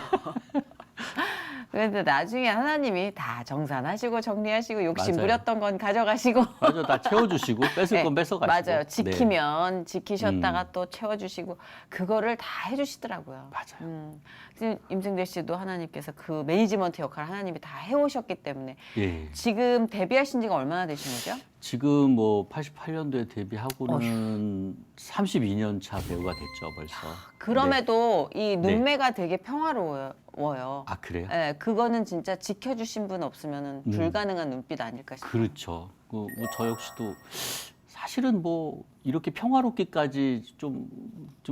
그런데 나중에 하나님이 다 정산하시고 정리하시고 욕심 맞아요. 부렸던 건 가져가시고 맞아, 다 채워주시고 뺏을 네, 건 뺏어가시고. 맞아요. 지키면 지키셨다가 음. 또 채워주시고 그거를 다 해주시더라고요. 맞아요. 그래서 임승대 씨도 하나님께서 그 매니지먼트 역할을 하나님이 다 해오셨기 때문에 예. 지금 데뷔하신 지가 얼마나 되신 거죠? 지금 뭐 88년도에 데뷔하고는 32년 차 배우가 됐죠, 벌써. 그럼에도 이 네. 눈매가 되게 평화로워요. 아, 그래요? 네, 그거는 진짜 지켜주신 분 없으면 불가능한 눈빛 아닐까 싶어요. 그렇죠. 뭐 저 역시도 사실은 뭐 이렇게 평화롭기까지 좀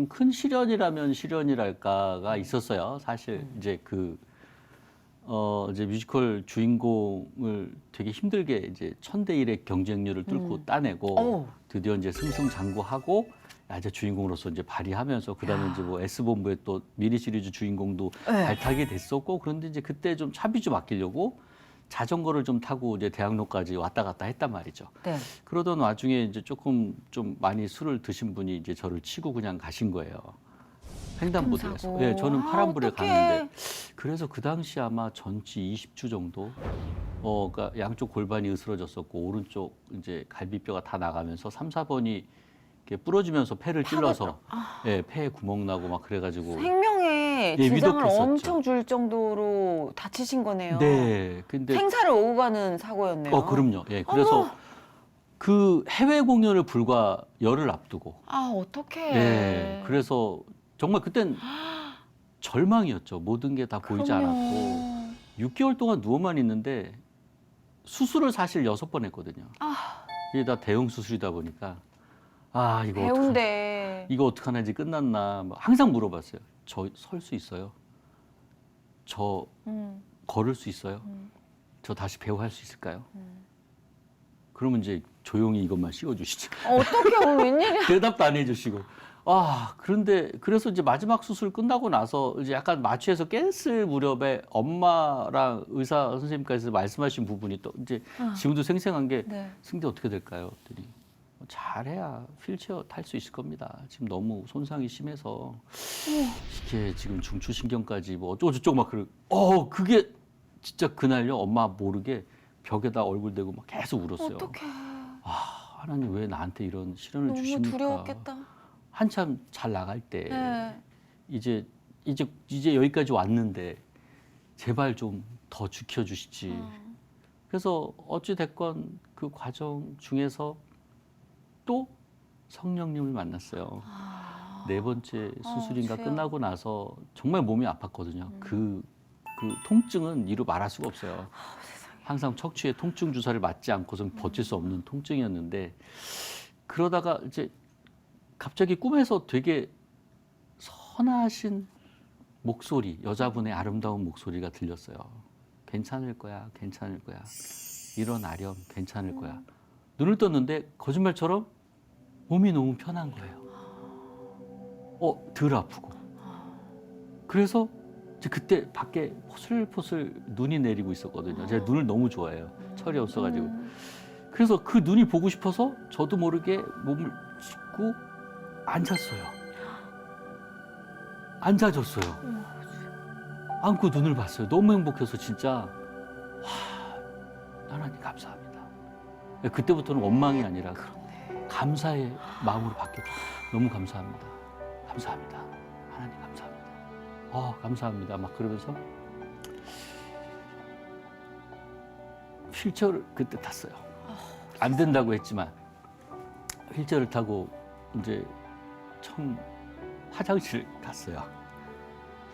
큰 시련이라면 시련이랄까가 있었어요. 사실 이제 이제 뮤지컬 주인공을 되게 힘들게 이제 1000대1의 경쟁률을 뚫고 따내고 오. 드디어 이제 승승장구하고 이제 주인공으로서 이제 발휘하면서 그다음에 이제 뭐 S본부의 또 미니 시리즈 주인공도 네. 발탁이 됐었고 그런데 이제 그때 좀 차비 좀 아끼려고 자전거를 좀 타고 이제 대학로까지 왔다 갔다 했단 말이죠. 네. 그러던 와중에 이제 조금 좀 많이 술을 드신 분이 이제 저를 치고 그냥 가신 거예요. 횡단보도에서. 교통사고. 네, 저는 아, 파란불에 어떡해. 가는데 그래서 그 당시 아마 전치 20주 정도 그러니까 양쪽 골반이 으스러졌었고 오른쪽 이제 갈비뼈가 다 나가면서 3, 4번이 이렇게 부러지면서 폐를 찔러서 예, 폐에 구멍 나고 막 그래가지고 생명에 예, 지장을 위독했었죠. 엄청 줄 정도로 다치신 거네요. 네, 근데 생사를 오고 가는 사고였네요. 그럼요. 예, 그래서 그 해외 공연을 불과 열흘 앞두고 아, 어떡해. 예, 그래서 정말 그땐 절망이었죠. 모든 게 다 보이지 그럼요. 않았고 6개월 동안 누워만 있는데 수술을 사실 6번 했거든요. 이게 다 대형 수술이다 보니까 배운데. 이거 어떡하나 이제 끝났나 막 항상 물어봤어요. 저 설 수 있어요? 저 걸을 수 있어요? 저 다시 배우 할 수 있을까요? 그러면 이제 조용히 이것만 씌워주시죠. 어떡해, 오늘 웬일이야. 대답도 안 해주시고. 그런데 그래서 이제 마지막 수술 끝나고 나서 이제 약간 마취해서 깼을 무렵에 엄마랑 의사 선생님까지 말씀하신 부분이 또 이제 지금도 생생한 게 네. 승대 어떻게 될까요? 그랬더니 잘해야 휠체어 탈 수 있을 겁니다. 지금 너무 손상이 심해서 이게 지금 중추신경까지 뭐 어쩌고 저쩌고 막 그게 진짜 그날요 엄마 모르게 벽에다 얼굴 대고 막 계속 울었어요. 어떡해. 하나님 왜 나한테 이런 시련을 너무 주십니까? 두려웠겠다. 한참 잘 나갈 때 네. 이제 여기까지 왔는데 제발 좀 더 지켜주시지. 그래서 어찌 됐건 그 과정 중에서 또 성령님을 만났어요. 네 번째 수술인가 주여. 끝나고 나서 정말 몸이 아팠거든요. 그 통증은 이루 말할 수가 없어요. 항상 척추에 통증 주사를 맞지 않고선 버틸 수 없는 통증이었는데 그러다가 이제 갑자기 꿈에서 되게 선하신 목소리, 여자분의 아름다운 목소리가 들렸어요. 괜찮을 거야, 괜찮을 거야. 일어나렴, 괜찮을 거야. 눈을 떴는데 거짓말처럼 몸이 너무 편한 거예요. 덜 아프고. 그래서 이제 그때 밖에 포슬포슬 눈이 내리고 있었거든요. 제가 눈을 너무 좋아해요. 철이 없어가지고. 그래서 그 눈이 보고 싶어서 저도 모르게 몸을 짚고 앉았어요. 앉아졌어요. 안고 눈을 봤어요. 너무 행복해서 진짜 하나님 감사합니다. 그때부터는 원망이 아니라 감사의 마음으로 바뀌었죠. 너무 감사합니다. 감사합니다. 하나님 감사합니다. 감사합니다. 막 그러면서 휠체어를 그때 탔어요. 안 된다고 했지만 휠체어를 타고 이제 처음 화장실 갔어요.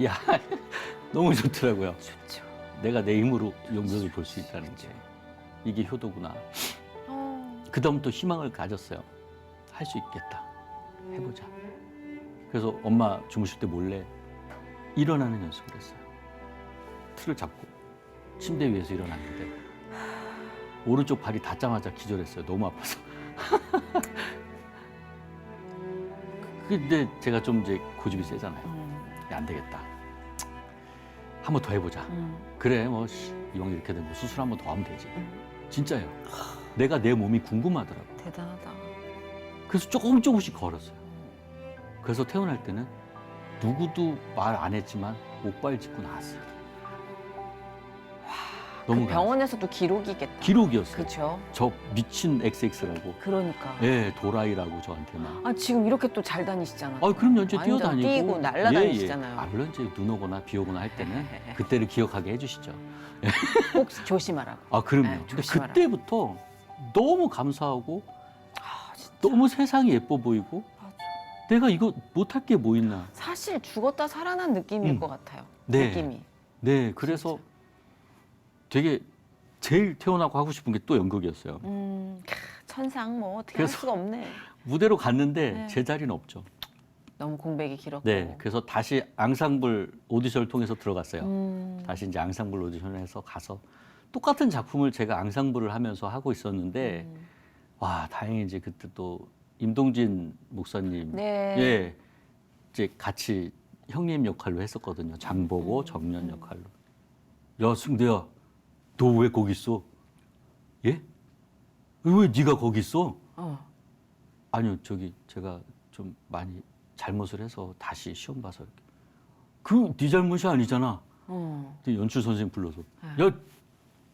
야, 너무 좋더라고요. 좋죠. 내가 내 힘으로 영역을 볼 수 있다는 게 이게 효도구나. 그다음부터 희망을 가졌어요. 할 수 있겠다. 해보자. 그래서 엄마 주무실 때 몰래 일어나는 연습을 했어요. 틀을 잡고 침대 위에서 일어났는데 오른쪽 발이 닿자마자 기절했어요. 너무 아파서. 근데 제가 좀 이제 고집이 세잖아요. 야, 안 되겠다. 한 번 더 해보자. 그래, 뭐 이왕 이렇게 되면 수술 한 번 더 하면 되지. 진짜요. 내가 내 몸이 궁금하더라고. 대단하다. 그래서 조금씩 걸었어요. 그래서 태어날 때는 누구도 말 안 했지만 목발 짚고 나왔어요. 너무 그 병원에서도 기록이겠다. 기록이었어요. 그렇죠. 저 미친 XX라고. 그러니까. 예, 도라이라고 저한테만. 지금 이렇게 또 잘 다니시잖아요. 그럼요. 이제 완전 뛰어다니고. 뛰고 날아다니시잖아요. 물론 이제 눈 오거나 비 오거나 할 때는 그때를 기억하게 해주시죠. 꼭 조심하라고. 그럼요. 네, 근데 조심하라. 그때부터 너무 감사하고 진짜. 너무 세상이 예뻐 보이고 맞아. 내가 이거 못할 게 뭐 있나. 사실 죽었다 살아난 느낌일 것 같아요. 네. 느낌이. 네, 그래서 되게 제일 태어나고 하고 싶은 게 또 연극이었어요. 천상 뭐 어떻게 그래서- 할 수가 없네. 무대로 갔는데 네. 제 자리는 없죠. 너무 공백이 길었고. 네, 그래서 다시 앙상블 오디션을 통해서 들어갔어요. 음. 다시 이제 앙상블 오디션을 해서 가서 똑같은 작품을 제가 앙상블을 하면서 하고 있었는데 와, 다행히 이제 그때 또 임동진 목사님 네. 예, 이제 같이 형님 역할로 했었거든요. 장보고 정년 역할로. 야, 승대야, 너 왜 거기 있어? 예? 왜 네가 거기 있어? 아니요, 저기 제가 좀 많이 잘못을 해서 다시 시험 봐서 이렇게. 그 네 잘못이 아니잖아. 근데 연출 선생님 불러서 야,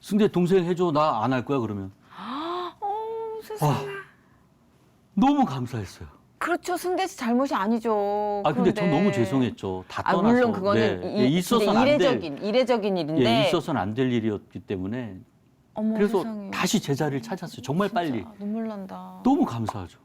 승대 동생 해줘. 나 안 할 거야 그러면. 세상에. 너무 감사했어요. 그렇죠. 승대 씨 잘못이 아니죠. 근데 전 그런데. 너무 죄송했죠. 다 떠나서. 물론 그거는 네. 있어서는 안 될. 이례적인 일인데. 있어서는 안 될 일이었기 때문에. 어머, 그래서 세상에. 다시 제 자리를 찾았어요. 정말 진짜 빨리. 눈물 난다. 너무 감사하죠.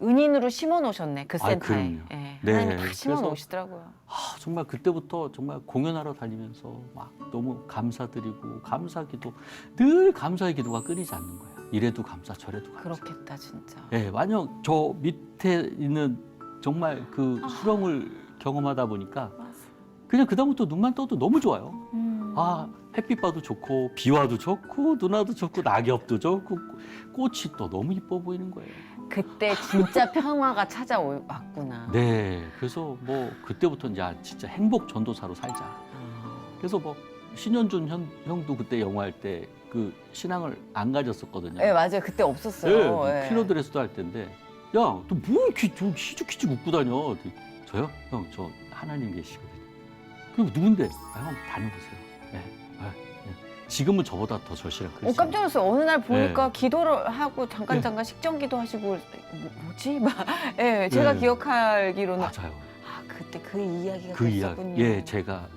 은인으로 심어 놓으셨네. 그 센터에. 그럼요. 예, 네, 하나님이 다 심어 그래서- 놓으시더라고요. 정말 그때부터 정말 공연하러 다니면서 막 너무 감사드리고 감사기도 늘 감사의 기도가 끊이지 않는 거예요. 이래도 감사 저래도 감사. 그렇겠다 진짜. 예, 만약 저 밑에 있는 정말 그 수렁을 경험하다 보니까 맞아. 그냥 그다음부터 눈만 떠도 너무 좋아요. 음. 햇빛 봐도 좋고 비 와도 좋고 눈 와도 좋고 낙엽도 좋고 꽃이 또 너무 이뻐 보이는 거예요. 그때 진짜 평화가 찾아왔구나. 네, 그래서 뭐 그때부터 이제 진짜 행복 전도사로 살자. 그래서 뭐 신현준 형도 그때 영화 할 때 그 신앙을 안 가졌었거든요. 네, 맞아요. 그때 없었어요. 네, 예. 필로드레스도 할 때인데, 야, 너 뭐 이렇게 희죽희죽 웃고 다녀? 그랬더니, 저요? 형, 저 하나님 계시거든요. 그럼 누군데? 아, 형 다녀보세요. 네. 지금은 저보다 더 절실한 그리스도. 깜짝 놀랐어요. 어느 날 보니까 네. 기도를 하고 잠깐 식정기도 하시고 뭐지? 막 예, 제가 네. 기억하기로는 맞아요. 그때 그 이야기가 그 있었군요. 이야기. 예, 제가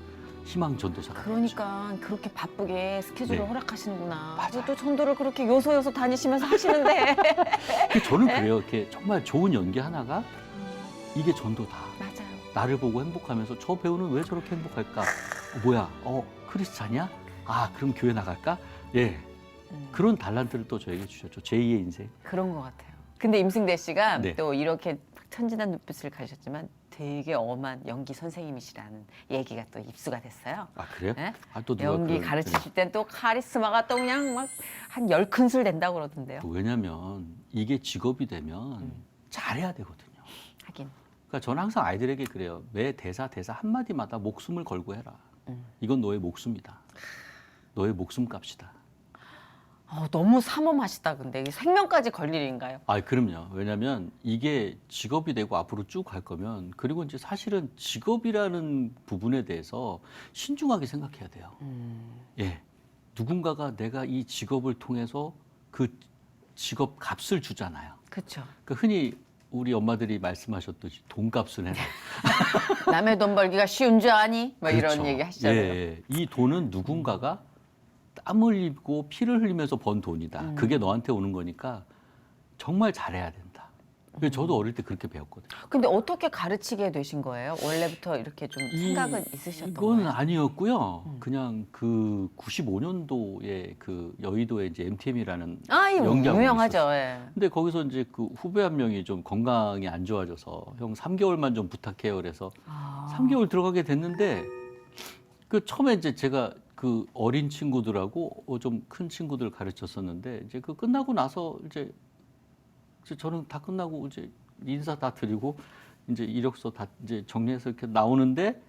희망 전도사가. 그러니까 그렇게 바쁘게 스케줄을 네. 허락하시는구나. 맞아요. 그리고 또 전도를 그렇게 요소요소 다니시면서 하시는데. 저는 그래요. 이렇게 정말 좋은 연기 하나가 이게 전도다. 맞아요. 나를 보고 행복하면서 저 배우는 왜 저렇게 행복할까? 뭐야? 크리스찬이야? 아, 그럼 교회 나갈까? 예. 그런 달란트를 또 저에게 주셨죠. 제2의 인생. 그런 것 같아요. 근데 임승대 씨가 네. 또 이렇게 천진한 눈빛을 가지셨지만 되게 엄한 연기 선생님이시라는 얘기가 또 입수가 됐어요. 아, 그래요? 네? 아, 또 누가 연기 그런- 가르치실 땐 또 카리스마가 또 그냥 막 한 10큰술 된다고 그러던데요. 왜냐면 이게 직업이 되면 잘해야 되거든요. 하긴. 그러니까 저는 항상 아이들에게 그래요. 매 대사 한마디마다 목숨을 걸고 해라. 이건 너의 목숨이다. 너의 목숨값이다. 너무 삼엄하시다 근데 이게 생명까지 걸 일인가요? 아, 그럼요. 왜냐면 이게 직업이 되고 앞으로 쭉 갈 거면, 그리고 이제 사실은 직업이라는 부분에 대해서 신중하게 생각해야 돼요. 예. 누군가가 내가 이 직업을 통해서 그 직업 값을 주잖아요. 그렇죠. 그 흔히 우리 엄마들이 말씀하셨듯이 돈값을 해라. 남의 돈 벌기가 쉬운 줄 아니? 막 그렇죠. 이런 얘기 하시잖아요. 예. 이 돈은 누군가가 땀 흘리고 피를 흘리면서 번 돈이다. 그게 너한테 오는 거니까 정말 잘해야 된다. 그래서 저도 어릴 때 그렇게 배웠거든요. 근데 어떻게 가르치게 되신 거예요? 원래부터 이렇게 좀 생각은 있으셨던 이건 거예요? 아니었고요. 그냥 그 95년도에 그 여의도에 이제 MTM이라는 이 연기하고 유명하죠. 있었어요. 예. 근데 거기서 이제 그 후배 한 명이 좀 건강이 안 좋아져서 형 3개월만 좀 부탁해요. 그래서 3개월 들어가게 됐는데 그 처음에 이제 제가 그 어린 친구들하고 좀 큰 친구들 가르쳤었는데 이제 그 끝나고 나서 이제 저는 다 끝나고 이제 인사 다 드리고 이제 이력서 다 이제 정리해서 이렇게 나오는데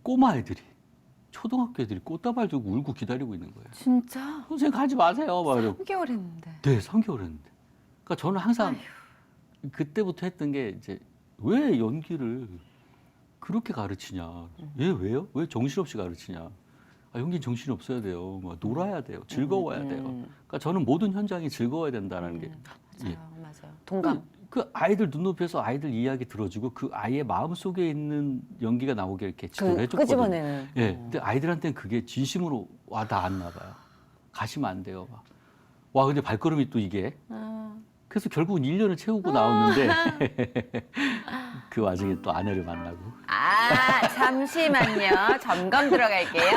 꼬마 애들이 초등학교 애들이 꽃다발 들고 울고 기다리고 있는 거예요. 진짜? 선생님 가지 마세요. 막 이러고. 3개월 했는데. 네, 3개월 했는데. 그러니까 저는 항상 그때부터 했던 게 이제 왜 연기를 그렇게 가르치냐. 얘 왜요? 왜 정신없이 가르치냐. 연기는 정신이 없어야 돼요. 막 놀아야 돼요. 즐거워야 돼요. 그러니까 저는 모든 현장이 즐거워야 된다는 게. 맞아요. 예. 맞아요. 동감. 그 아이들 눈높이에서 아이들 이야기 들어주고 그 아이의 마음속에 있는 연기가 나오게 이렇게 지도를 해줬거든요. 끄집어내는. 예. 근데 아이들한테는 그게 진심으로 와 닿았나 봐요. 가시면 안 돼요. 막. 와, 근데 발걸음이 또 이게. 그래서 결국은 1년을 채우고 나왔는데 그 와중에 또 아내를 만나고. 잠시만요. 점검 들어갈게요.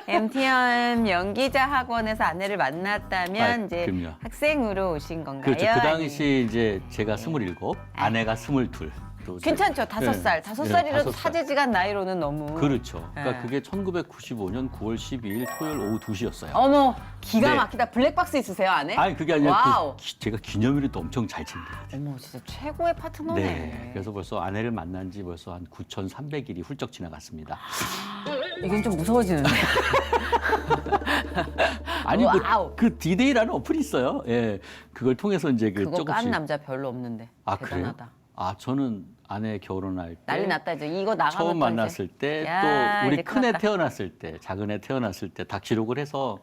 MTM 연기자 학원에서 아내를 만났다면 이제 그럼요. 학생으로 오신 건가요? 그렇죠. 그 아니면- 당시 이제 제가 27, 아내가 22. 또 괜찮죠. 5살. 네. 5살이라도 네, 5살. 사제지간 나이로는 너무. 그렇죠. 그러니까 네. 그게 1995년 9월 12일 토요일 오후 2시였어요. 어머, 기가 네. 막히다. 블랙박스 있으세요, 안에? 아니 그게 아니라 와우. 제가 기념일을 또 엄청 잘 챙겨요. 어머, 진짜 최고의 파트너네. 네. 그래서 벌써 아내를 만난 지 벌써 한 9,300일이 훌쩍 지나갔습니다. 이건 좀 무서워지는데. 아니 와우. 그 디데이라는 어플이 있어요. 예. 그걸 통해서 이제 그 그거 깐 조금씩. 남자 별로 없는데. 아, 그래요? 대단하다. 아, 저는 아내 결혼할 때 난리 났다 이제. 이거 나가면 처음 또 이제. 만났을 때 야, 또 우리 이제 큰애 큰일 났다. 태어났을 때 작은 애 태어났을 때 다 기록을 해서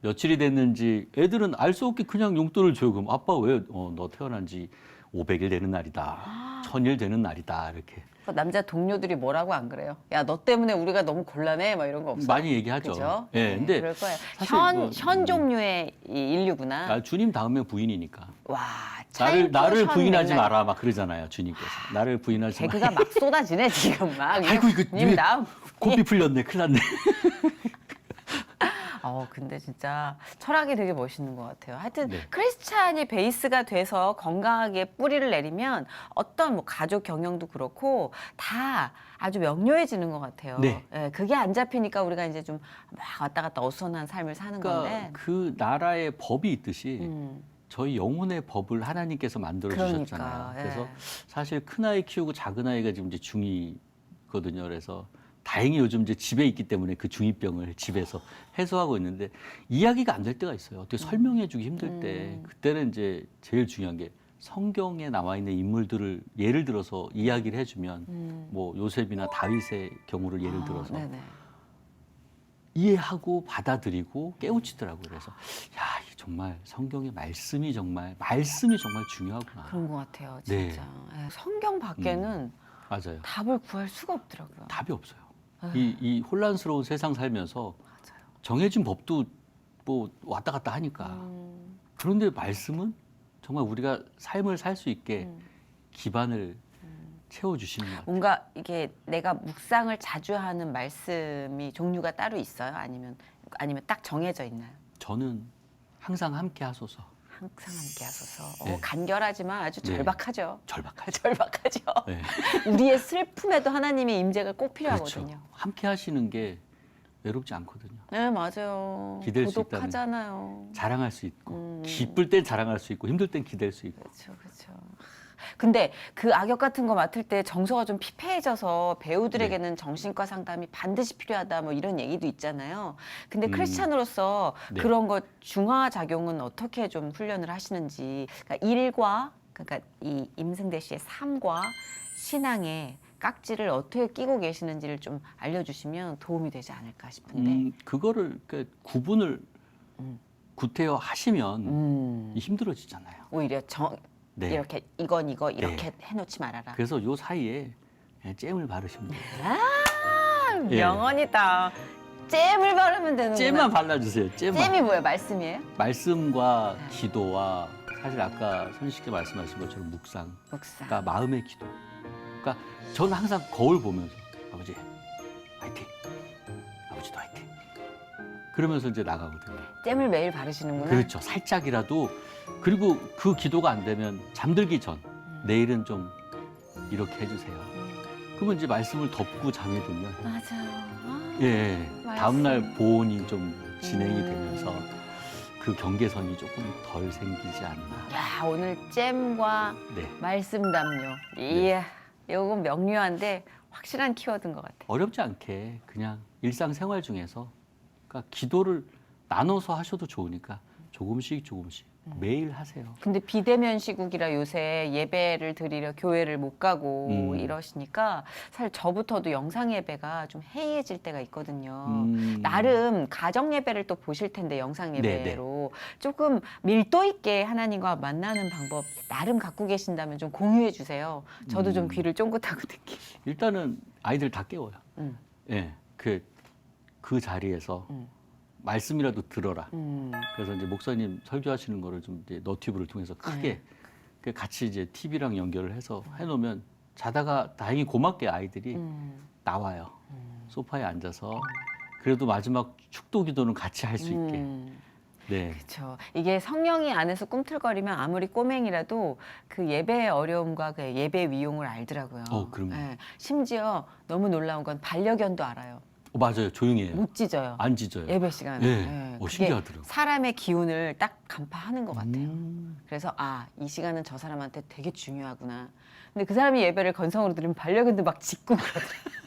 며칠이 됐는지 애들은 알 수 없게 그냥 용돈을 줘요. 그럼 아빠 왜 너 태어난 지 500일 되는 날이다. 1000일 되는 날이다. 이렇게 그 남자 동료들이 뭐라고 안 그래요? 야, 너 때문에 우리가 너무 곤란해. 막 이런 거 없어요? 많이 얘기하죠. 그죠? 예. 근데 그럴 거예요. 사실 현 종류의 이 인류구나. 주님 다음에 부인이니까. 와, 나를 부인하지 맨날. 마라 막 그러잖아요. 주님께서. 나를 부인하지 마. 개그가 막 쏟아지네 지금 막. 아이고, 이거 님 왜 다음. 코피 풀렸네. 큰일 났네. 근데 진짜 철학이 되게 멋있는 것 같아요. 하여튼 네. 크리스찬이 베이스가 돼서 건강하게 뿌리를 내리면 어떤 뭐 가족 경영도 그렇고 다 아주 명료해지는 것 같아요. 네. 예, 그게 안 잡히니까 우리가 이제 좀 막 왔다 갔다 어수선한 삶을 사는 그러니까 건데. 그 나라의 법이 있듯이 음, 저희 영혼의 법을 하나님께서 만들어 주셨잖아요. 그러니까, 예. 그래서 사실 큰 아이 키우고 작은 아이가 지금 이제 중2거든요. 그래서 다행히 요즘 이제 집에 있기 때문에 그 중2병을 집에서 해소하고 있는데 이야기가 안 될 때가 있어요. 어떻게 설명해주기 힘들 때 그때는 이제 제일 중요한 게 성경에 나와 있는 인물들을 예를 들어서 이야기를 해주면 뭐 요셉이나 다윗의 경우를 예를 들어서 네네. 이해하고 받아들이고 깨우치더라고요. 그래서 야, 이게 정말 성경의 말씀이 정말 중요하구나. 그런 것 같아요, 네. 진짜. 예, 성경 밖에는 맞아요. 답을 구할 수가 없더라고요. 답이 없어요. 이 혼란스러운 세상 살면서 맞아요. 정해진 법도 뭐 왔다 갔다 하니까. 그런데 말씀은 정말 우리가 삶을 살 수 있게 기반을 채워주시는 것 같아요. 뭔가 이게 내가 묵상을 자주 하는 말씀이 종류가 따로 있어요? 아니면 딱 정해져 있나요? 저는 항상 함께 하소서. 항상 함께 하소서. 네. 간결하지만 아주 네. 절박하죠. 절박하죠. 절박하죠. 네. 우리의 슬픔에도 하나님의 임재가 꼭 필요하거든요. 그렇죠. 함께 하시는 게 외롭지 않거든요. 네, 맞아요. 기댈 수 있다는. 고독하잖아요. 자랑할 수 있고 기쁠 땐 자랑할 수 있고 힘들 땐 기댈 수 있고. 그렇죠, 그렇죠. 근데 그 악역 같은 거 맡을 때 정서가 좀 피폐해져서 배우들에게는 정신과 상담이 반드시 필요하다 뭐 이런 얘기도 있잖아요. 근데 크리스찬으로서 네. 그런 것 중화 작용은 어떻게 좀 훈련을 하시는지, 그러니까 이 임승대 씨의 삶과 신앙의 깍지를 어떻게 끼고 계시는지를 좀 알려주시면 도움이 되지 않을까 싶은데. 그거를 그러니까 구분을 구태여 하시면 힘들어지잖아요. 오히려 네. 이렇게 이건 이거 이렇게 해놓지 말아라. 그래서 요 사이에 그냥 잼을 바르시면 돼요. 아, 예. 명언이다. 잼을 바르면 되는구나. 잼만 발라주세요. 잼이 뭐예요? 말씀이에요? 말씀과 기도와 사실 아까 손쉽게 말씀하신 것처럼 묵상, 묵상. 그러니까 마음의 기도. 그러니까 저는 항상 거울 보면서 아버지 화이팅, 아버지도 화이팅. 그러면서 이제 나가거든요. 잼을 매일 바르시는구나. 그렇죠. 살짝이라도. 그리고 그 기도가 안 되면 잠들기 전 내일은 좀 이렇게 해주세요. 그러면 이제 말씀을 덮고 잠이 들면 맞아. 아, 예, 말씀. 다음날 보온이 좀 진행이 되면서 그 경계선이 조금 덜 생기지 않나. 야, 오늘 잼과 네. 말씀 담요. 이야, 이건 명료한데 확실한 키워드인 것 같아요. 어렵지 않게 그냥 일상생활 중에서 그러니까 기도를 나눠서 하셔도 좋으니까 조금씩 매일 하세요. 근데 비대면 시국이라 요새 예배를 드리러 교회를 못 가고 이러시니까 사실 저부터도 영상 예배가 좀 해이해질 때가 있거든요. 나름 가정 예배를 또 보실 텐데 영상 예배로 조금 밀도 있게 하나님과 만나는 방법 나름 갖고 계신다면 좀 공유해 주세요. 저도 좀 귀를 쫑긋하고 듣기. 일단은 아이들 다 깨워요. 예, 그 자리에서 말씀이라도 들어라. 그래서 이제 목사님 설교하시는 거를 좀 이제 너튜브를 통해서 크게 그 같이 이제 TV랑 연결을 해서 해놓으면 자다가 다행히 고맙게 아이들이 나와요. 소파에 앉아서 그래도 마지막 축도 기도는 같이 할 수 있게. 네. 그렇죠. 이게 성령이 안에서 꿈틀거리면 아무리 꼬맹이라도 그 예배의 어려움과 그 예배 위용을 알더라고요. 그럼요. 예, 심지어 너무 놀라운 건 반려견도 알아요. 맞아요. 조용히 해요. 못 짖어요. 안 짖어요. 예배 시간에. 예. 그게 신기하더라고요. 사람의 기운을 딱 간파하는 것 같아요. 그래서 이 시간은 저 사람한테 되게 중요하구나. 근데 그 사람이 예배를 건성으로 들으면 반려견도 막 짖고 그러더라고요.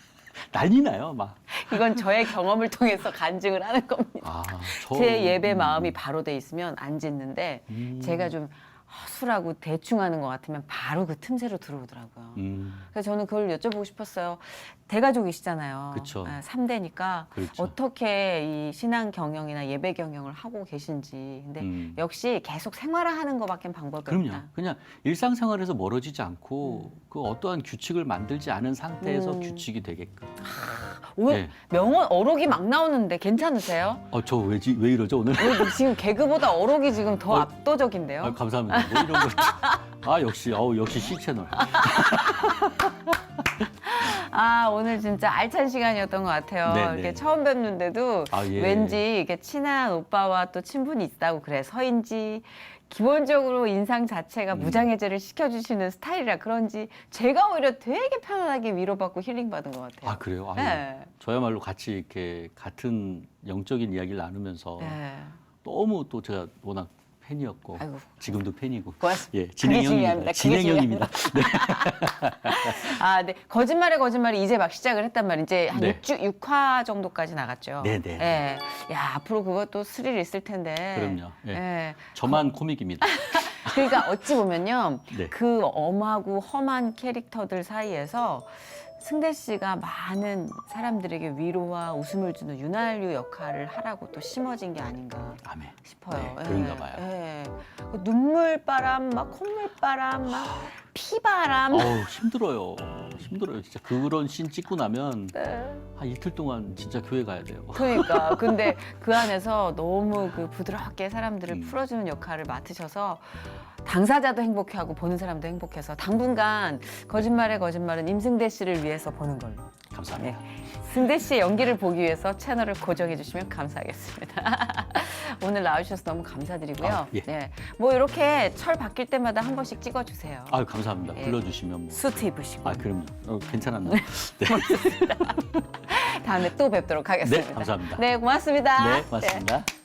난리 나요, 막. 이건 저의 경험을 통해서 간증을 하는 겁니다. 제 예배 마음이 바로 돼 있으면 안 짖는데 제가 좀 허술하고 대충 하는 것 같으면 바로 그 틈새로 들어오더라고요. 그래서 저는 그걸 여쭤보고 싶었어요. 대가족이시잖아요. 그쵸. 3대니까 그렇죠. 어떻게 이 신앙 경영이나 예배 경영을 하고 계신지. 근데 역시 계속 생활화하는 것밖에 방법이 그럼요. 없다. 그냥 일상생활에서 멀어지지 않고 그 어떠한 규칙을 만들지 않은 상태에서 규칙이 되게끔. 오늘 네. 명언 어록이 막 나오는데 괜찮으세요? 저 왜 이러죠 오늘? 오늘 지금 개그보다 어록이 지금 더 압도적인데요. 감사합니다. 뭐 이런 거. 역시 C 채널. 오늘 진짜 알찬 시간이었던 것 같아요. 네네. 이렇게 처음 뵙는데도 예. 왠지 이렇게 친한 오빠와 또 친분이 있다고 그래서인지 기본적으로 인상 자체가 무장해제를 시켜주시는 스타일이라 그런지 제가 오히려 되게 편안하게 위로받고 힐링받은 것 같아요. 그래요? 네. 저야말로 같이 이렇게 같은 영적인 이야기를 나누면서 네. 너무 또 제가 워낙 팬이었고 아이고. 지금도 팬이고. 고맙습니다. 예, 그게 진행형입니다. 중요합니다. 그게 진행형입니다. 네. 아, 네. 거짓말이 이제 막 시작을 했단 말이에요. 이제 한 네. 6화 정도까지 나갔죠. 네네. 예. 야, 앞으로 그것도 스릴 있을 텐데. 그럼요. 예. 예. 저만 코믹입니다. 그러니까 어찌 보면요. 네. 그 엄하고 험한 캐릭터들 사이에서 승대 씨가 많은 사람들에게 위로와 웃음을 주는 윤활유 역할을 하라고 또 심어진 게 아닌가 아멘. 싶어요. 네, 그런가 봐요. 예. 그 눈물바람, 막 콧물바람, 막 피바람. 어우, 힘들어요. 힘들어요. 진짜 그런 씬 찍고 나면 네. 한 이틀 동안 진짜 교회 가야 돼요. 그러니까 근데 그 안에서 너무 그 부드럽게 사람들을 음. 풀어주는 역할을 맡으셔서 당사자도 행복해하고 보는 사람도 행복해서 당분간 거짓말의 거짓말은 임승대 씨를 위해서 보는 걸로. 감사합니다. 승대 씨의 연기를 보기 위해서 채널을 고정해 주시면 감사하겠습니다. 오늘 나와주셔서 너무 감사드리고요. 아, 예. 네, 뭐 이렇게 철 바뀔 때마다 한 번씩 찍어주세요. 아유, 감사합니다. 예. 불러주시면 뭐. 수트 입으시고. 아, 그럼요. 괜찮았나요? 네. 다음에 또 뵙도록 하겠습니다. 네, 감사합니다. 네, 고맙습니다. 네, 고맙습니다.